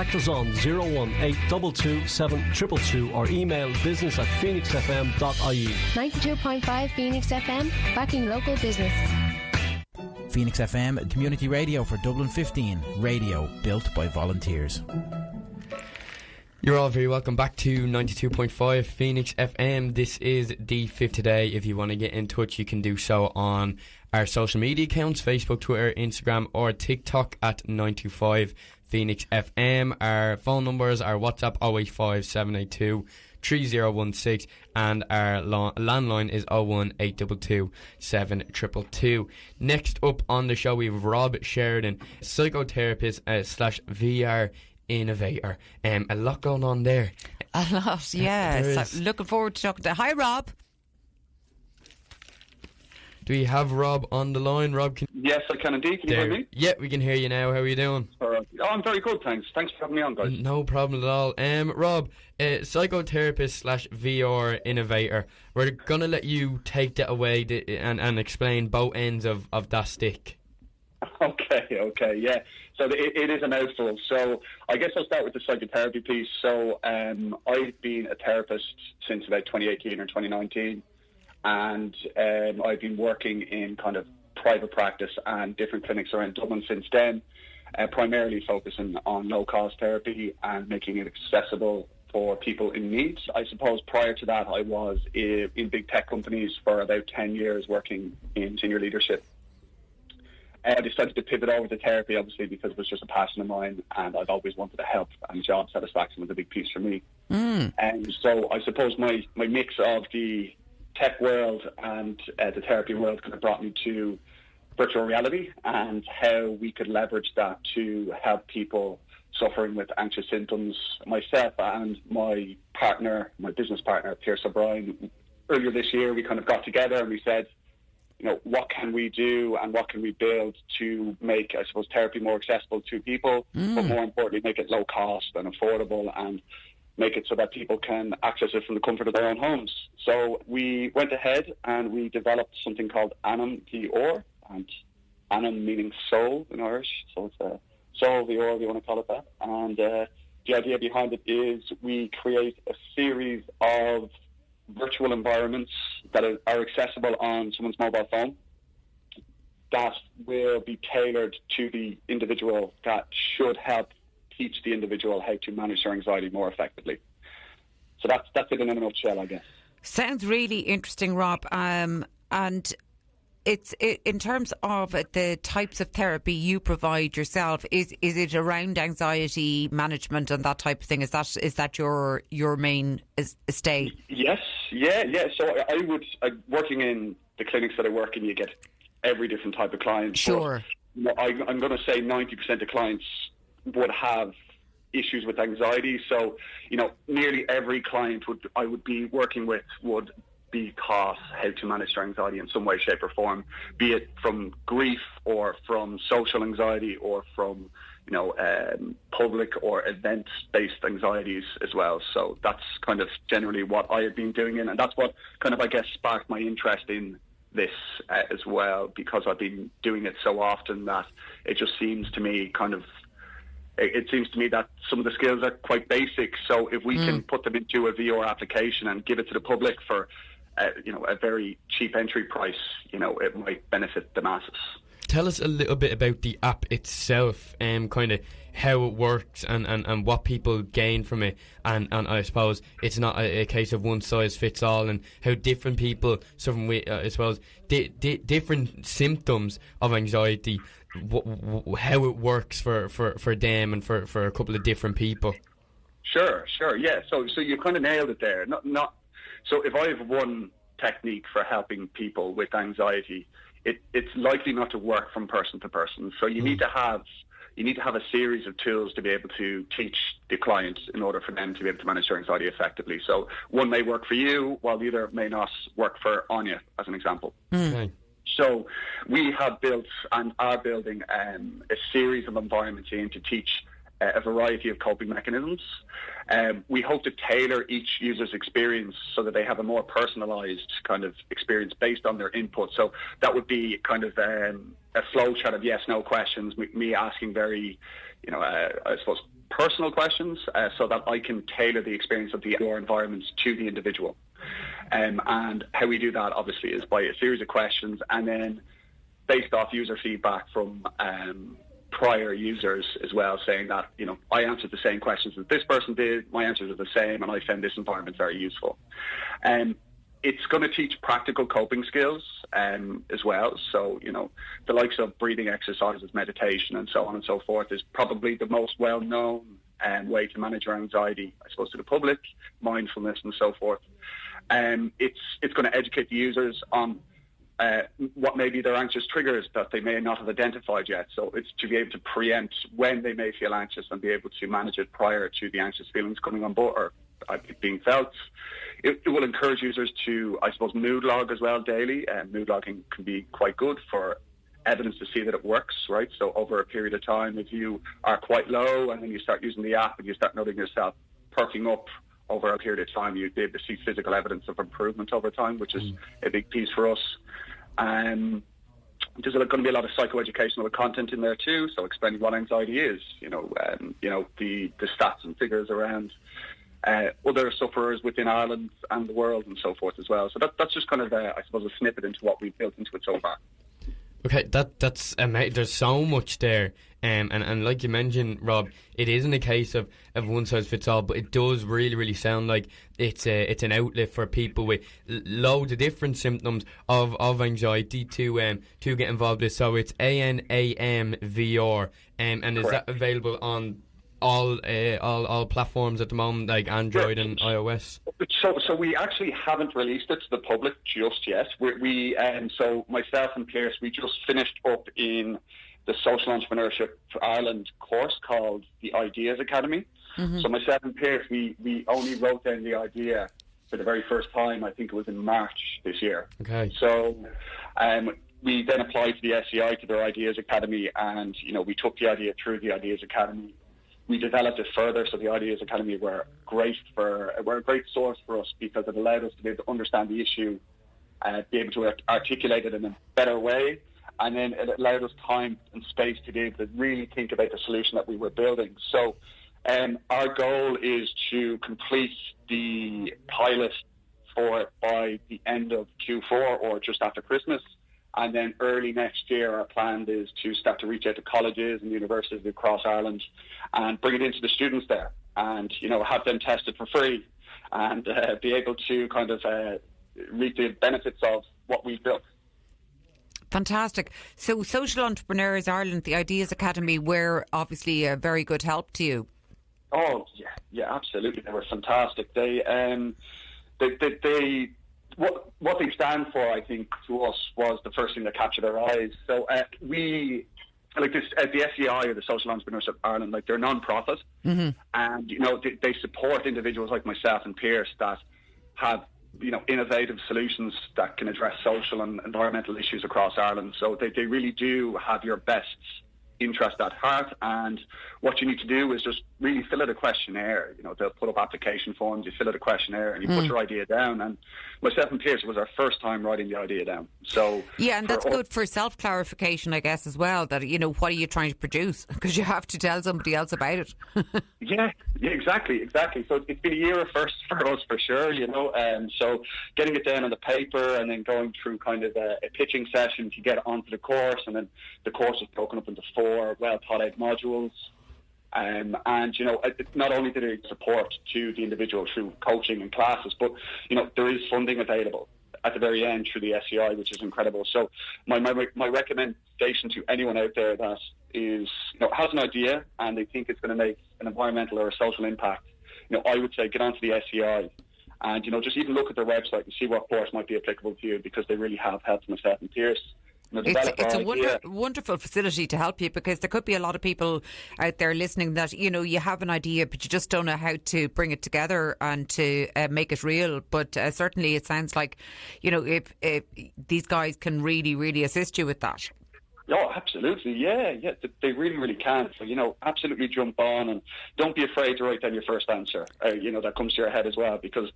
contact us on 01822 7222 or email business@phoenixfm.ie. 92.5 Phoenix FM, backing local business. Phoenix FM, community radio for Dublin 15. Radio built by volunteers. You're all very welcome back to 92.5 Phoenix FM. This is the fifth today. If you want to get in touch, you can do so on our social media accounts, Facebook, Twitter, Instagram or TikTok at 925 Phoenix FM. Our phone numbers are WhatsApp 085 782 3016 and our landline is 01822 7222. Next up on the show we have Rob Sheridan, psychotherapist / VR innovator. A lot going on there. A lot, yeah. So looking forward to talking to. Hi, Rob. Do we have Rob on the line? Rob, yes, I can indeed. Can you hear me? Yeah, we can hear you now. How are you doing? I'm very good, thanks. Thanks for having me on, guys. No problem at all. Rob, psychotherapist / VR innovator. We're going to let you take that away and explain both ends of that stick. Okay, yeah. So it is a mouthful. So I guess I'll start with the psychotherapy piece. So I've been a therapist since about 2018 or 2019. And I've been working in kind of private practice and different clinics around Dublin since then, primarily focusing on low-cost therapy and making it accessible for people in need. I suppose prior to that, I was in big tech companies for about 10 years working in senior leadership. I decided to pivot over to therapy, obviously, because it was just a passion of mine, and I've always wanted to help, and job satisfaction was a big piece for me. And so I suppose my mix of the tech world and the therapy world kind of brought me to virtual reality and how we could leverage that to help people suffering with anxious symptoms. Myself and my business partner, Pierce O'Brien, earlier this year, we kind of got together and we said, what can we do and what can we build to make, I suppose, therapy more accessible to people, but more importantly, make it low cost and affordable and make it so that people can access it from the comfort of their own homes. So we went ahead and we developed something called AnamVR, and Anam meaning soul in Irish, so it's a soul VR, if you want to call it that. And the idea behind it is we create a series of virtual environments that are accessible on someone's mobile phone that will be tailored to the individual, that should help teach the individual how to manage their anxiety more effectively. So that's it in a nutshell, I guess. Sounds really interesting, Rob. And it's in terms of the types of therapy you provide yourself. Is it around anxiety management and that type of thing? Is that your main stay? Yes, yeah. So working in the clinics that I work in, you get every different type of client. Sure. But I'm going to say 90% of clients would have issues with anxiety. So, nearly every client I would be working with would be taught how to manage their anxiety in some way, shape or form, be it from grief or from social anxiety or from, public or event-based anxieties as well. So that's kind of generally what I have been doing and that's what kind of, I guess, sparked my interest in this as well, because I've been doing it so often that it just seems to me that some of the skills are quite basic. So if we can put them into a VR application and give it to the public for, a very cheap entry price, it might benefit the masses. Tell us a little bit about the app itself, kind of how it works and what people gain from it. And I suppose it's not a case of one size fits all, and how different people suffering with, I suppose, different symptoms of anxiety, how it works for them and for a couple of different people. Sure, yeah. So you kind of nailed it there. So if I have one technique for helping people with anxiety, it's likely not to work from person to person. So you need to have a series of tools to be able to teach the client in order for them to be able to manage their anxiety effectively. So one may work for you, while the other may not work for Anya, as an example. Okay. So we have built and are building a series of environments in to teach a variety of coping mechanisms. We hope to tailor each user's experience so that they have a more personalised kind of experience based on their input. So that would be kind of a flow chart of yes/no questions, me asking very, I suppose, personal questions so that I can tailor the experience of the environments to the individual. And how we do that, obviously, is by a series of questions, and then based off user feedback from prior users as well, saying that, I answered the same questions that this person did, my answers are the same, and I found this environment very useful. It's going to teach practical coping skills as well. So, the likes of breathing exercises, meditation, and so on and so forth is probably the most well-known way to manage your anxiety, I suppose, to the public, mindfulness and so forth. It's going to educate the users on what may be their anxious triggers that they may not have identified yet. So it's to be able to preempt when they may feel anxious and be able to manage it prior to the anxious feelings coming on board or being felt. It will encourage users to, I suppose, mood log as well daily. Mood logging can be quite good for evidence to see that it works, right? So over a period of time, if you are quite low and then you start using the app and you start noting yourself perking up over a period of time, you'd be able to see physical evidence of improvement over time, which is a big piece for us. There's going to be a lot of psychoeducational content in there too, so explaining what anxiety is, the stats and figures around other sufferers within Ireland and the world and so forth as well. So that's just kind of, I suppose, a snippet into what we've built into it so far. Okay, that's amazing. There's so much there, and like you mentioned, Rob, it isn't a case of one size fits all, but it does really, really sound like it's an outlet for people with loads of different symptoms of anxiety to get involved with. So it's AnamVR, and is Correct. that available on all platforms at the moment, like Android and iOS? So we actually haven't released it to the public just yet. So myself and Pierce, we just finished up in the Social Entrepreneurship Ireland course called the Ideas Academy. Mm-hmm. So myself and Pierce, we only wrote down the idea for the very first time. I think it was in March this year. Okay. So we then applied to the SEI, to their Ideas Academy, and we took the idea through the Ideas Academy. We developed it further, so the Ideas Academy were a great source for us because it allowed us to be able to understand the issue, be able to articulate it in a better way, and then it allowed us time and space to be able to really think about the solution that we were building. So our goal is to complete the pilot for it by the end of Q4 or just after Christmas. And then early next year, our plan is to start to reach out to colleges and universities across Ireland and bring it into the students there and, have them tested for free and be able to kind of reap the benefits of what we've built. Fantastic. So Social Entrepreneurs Ireland, the Ideas Academy, were obviously a very good help to you. Oh, yeah, absolutely. They were fantastic. They What they stand for, I think, to us was the first thing that captured our eyes. So the SEI, or the Social Entrepreneurship Ireland, they're non-profit, mm-hmm. and they support individuals like myself and Pierce that have innovative solutions that can address social and environmental issues across Ireland. So they really do have your best interest at heart, and what you need to do is just really fill out a questionnaire. They'll put up application forms, you fill out a questionnaire and you put your idea down, and myself and Pierce, it was our first time writing the idea down. So yeah, and that's good for self-clarification, I guess, as well, that what are you trying to produce, because you have to tell somebody else about it. yeah, exactly. So it's been a year of firsts for us, for sure, so getting it down on the paper and then going through kind of a pitching session to get it onto the course, and then the course is broken up into 4 well thought out modules. And not only do they support to the individual through coaching and classes, but there is funding available at the very end through the SEI, which is incredible. So my recommendation to anyone out there that is has an idea and they think it's going to make an environmental or a social impact, I would say get onto the SEI and just even look at their website and see what course might be applicable to you, because they really have helped myself and Pierce. It's a wonderful facility to help you, because there could be a lot of people out there listening that, you have an idea but you just don't know how to bring it together and to make it real. But certainly it sounds like, if these guys can really, really assist you with that. Oh, absolutely. Yeah, they really, really can. So, absolutely jump on and don't be afraid to write down your first answer, that comes to your head as well, because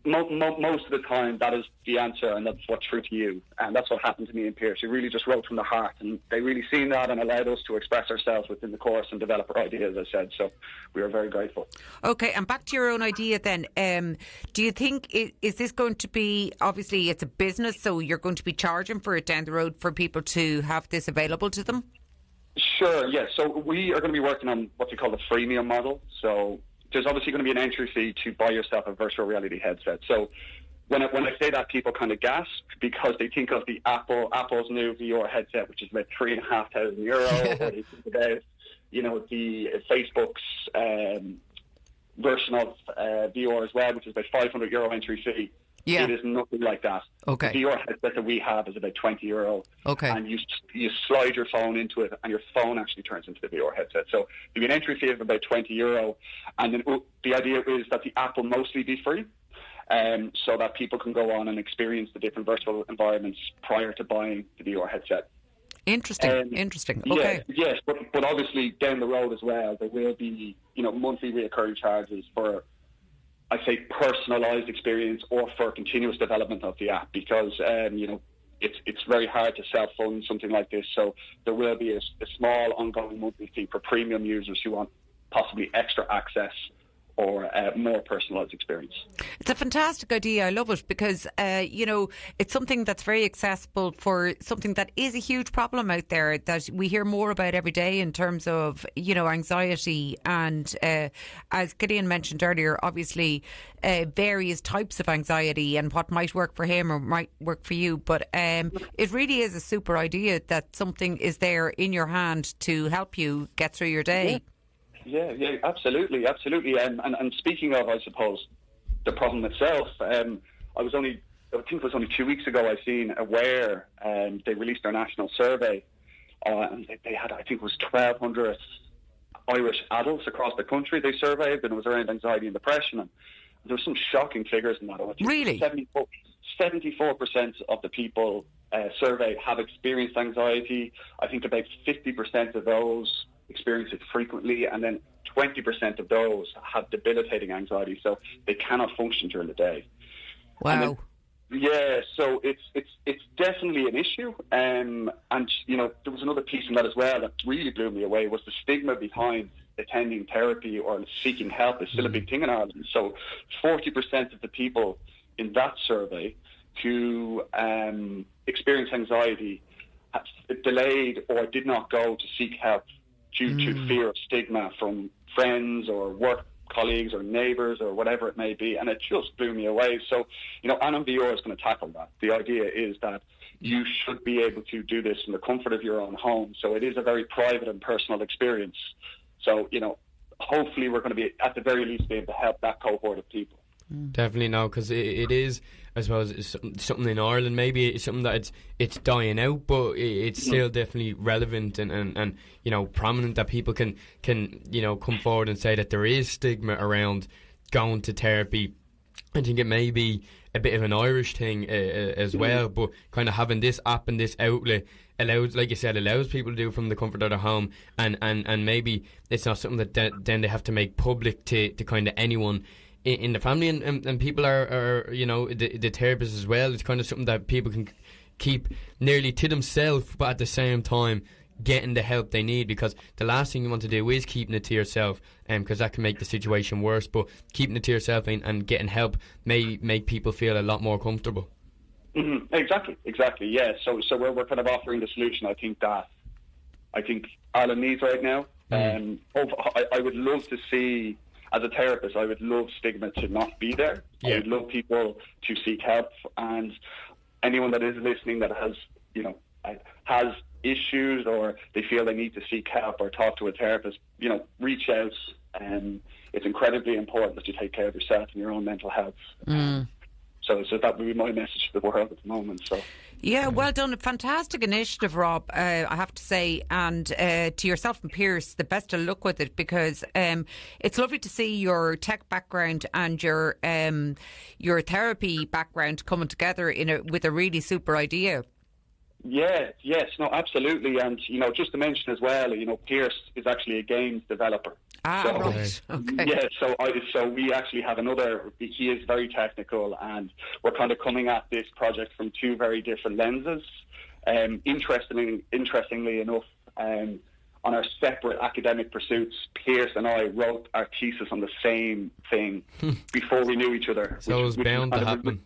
most of the time, that is the answer, and that's what's true to you. And that's what happened to me and Pierce. We really just wrote from the heart, and they really seen that and allowed us to express ourselves within the course and develop our ideas, as I said. So we are very grateful. Okay, and back to your own idea then. Do you think, is this going to be, obviously it's a business, so you're going to be charging for it down the road for people to have this available to them? Sure, yes. So we are going to be working on what we call the freemium model. So there's obviously going to be an entry fee to buy yourself a virtual reality headset. So when I say that, people kind of gasp because they think of the Apple's new VR headset, which is about €3,500, or they think about, the Facebook's version of VR as well, which is about €500 entry fee. Yeah. It is nothing like that. Okay. The VR headset that we have is about €20. Okay. And you slide your phone into it, and your phone actually turns into the VR headset. So there'll be an entry fee of about €20, and then the idea is that the app will mostly be free, so that people can go on and experience the different virtual environments prior to buying the VR headset. Interesting. Okay. Yes, but obviously down the road as well, there will be monthly recurring charges for, I say, personalised experience or for continuous development of the app, because it's very hard to self-fund something like this. So there will be a small ongoing monthly fee for premium users who want possibly extra access or more personalised experience. It's a fantastic idea. I love it because, it's something that's very accessible for something that is a huge problem out there that we hear more about every day in terms of, anxiety. And as Gideon mentioned earlier, obviously various types of anxiety and what might work for him or might work for you. But it really is a super idea that something is there in your hand to help you get through your day. Yeah, absolutely. And speaking of, I suppose, the problem itself, I think it was only 2 weeks ago, I seen Aware, they released their national survey, and they had, I think it was 1,200 Irish adults across the country they surveyed, and it was around anxiety and depression, and there were some shocking figures in that. Really? 74% of the people surveyed have experienced anxiety. I think about 50% of those experience it frequently, and then 20% of those have debilitating anxiety, so they cannot function during the day. Wow. So it's definitely an issue, and there was another piece in that as well that really blew me away, was the stigma behind attending therapy or seeking help is still a big thing in Ireland. So 40% of the people in that survey who experience anxiety delayed or did not go to seek help due to fear of stigma from friends or work colleagues or neighbours or whatever it may be, and it just blew me away. So, AnamVR is going to tackle that. The idea is that you should be able to do this in the comfort of your own home, so it is a very private and personal experience. So, hopefully we're going to be, at the very least, be able to help that cohort of people. Definitely no, because it is, I suppose, it's something in Ireland. Maybe it's something that it's dying out, but it's still definitely relevant and prominent, that people can come forward and say that there is stigma around going to therapy. I think it may be a bit of an Irish thing as well, but kind of having this app and this outlet allows, like you said, people to do from the comfort of their home, and maybe it's not something that then they have to make public to kind of anyone in the family, and people are the therapists as well. It's kind of something that people can keep nearly to themselves, but at the same time getting the help they need, because the last thing you want to do is keeping it to yourself, because that can make the situation worse. But keeping it to yourself and getting help may make people feel a lot more comfortable. Mm-hmm. Exactly. Yeah. So we're kind of offering the solution. I think Ireland needs right now. I would love to see, as a therapist, I would love stigma to not be there. I would love people to seek help, and anyone that is listening that has issues or they feel they need to seek help or talk to a therapist, reach out. It's incredibly important that you take care of yourself and your own mental health. So that would be my message to the world at the moment. So. Yeah, well done. A fantastic initiative, Rob, I have to say. And to yourself and Pierce, the best of luck with it, because it's lovely to see your tech background and your therapy background coming together with a really super idea. Yes, no, absolutely. And, just to mention as well, Pierce is actually a games developer. Right. Okay. Yeah, so we actually have another. He is very technical, and we're kind of coming at this project from two very different lenses. Interestingly enough, on our separate academic pursuits, Pierce and I wrote our thesis on the same thing before we knew each other. So it was bound to happen.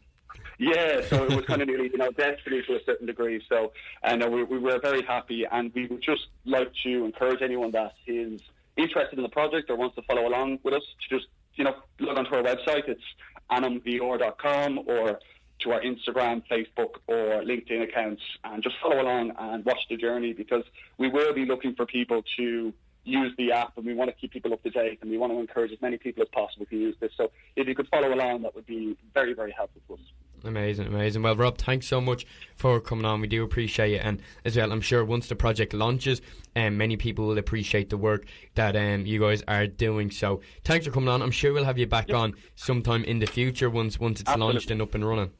Yeah, so it was kind of nearly, destiny to a certain degree. So, we were very happy, and we would just like to encourage anyone that is interested in the project or wants to follow along with us to just, log onto our website. It's AnamVR.com, or to our Instagram, Facebook, or LinkedIn accounts, and just follow along and watch the journey, because we will be looking for people to use the app, and we want to keep people up to date, and we want to encourage as many people as possible to use this. So if you could follow along, that would be very, very helpful to us. Amazing. Well, Rob, thanks so much for coming on. We do appreciate it, and as well, I'm sure once the project launches, many people will appreciate the work that you guys are doing. So thanks for coming on. I'm sure we'll have you back on sometime in the future once it's launched and up and running.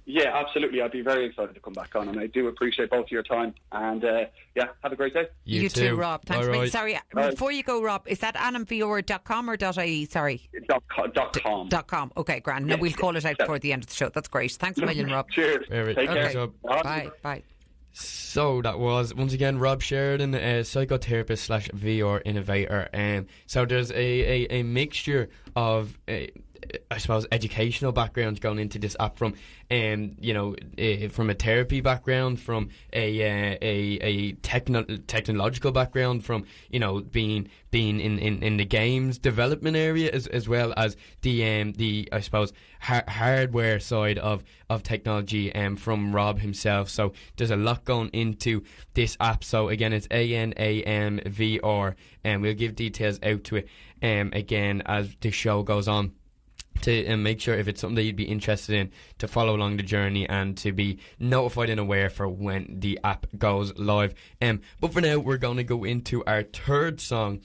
Yeah, absolutely. I'd be very excited to come back on, and I do appreciate both of your time. And have a great day. You too, Rob. Thanks. Right. Sorry, before you go, Rob, is that AnamVR.com or .ie? Sorry. .com. .com. Okay, grand. No, we'll call it out before the end of the show. That's great. Thanks a million, Rob. Cheers. Take care. Bye. So that was once again Rob Sheridan, a psychotherapist / VR innovator. So there's a mixture of I suppose educational background going into this app, from from a therapy background, from a technological background, from being in the games development area, as well as the I suppose hardware side of technology from Rob himself. So there's a lot going into this app. So again, it's AnamVR, and we'll give details out to it again as the show goes on, to make sure if it's something that you'd be interested in, to follow along the journey and to be notified and aware for when the app goes live. But for now, we're going to go into our third song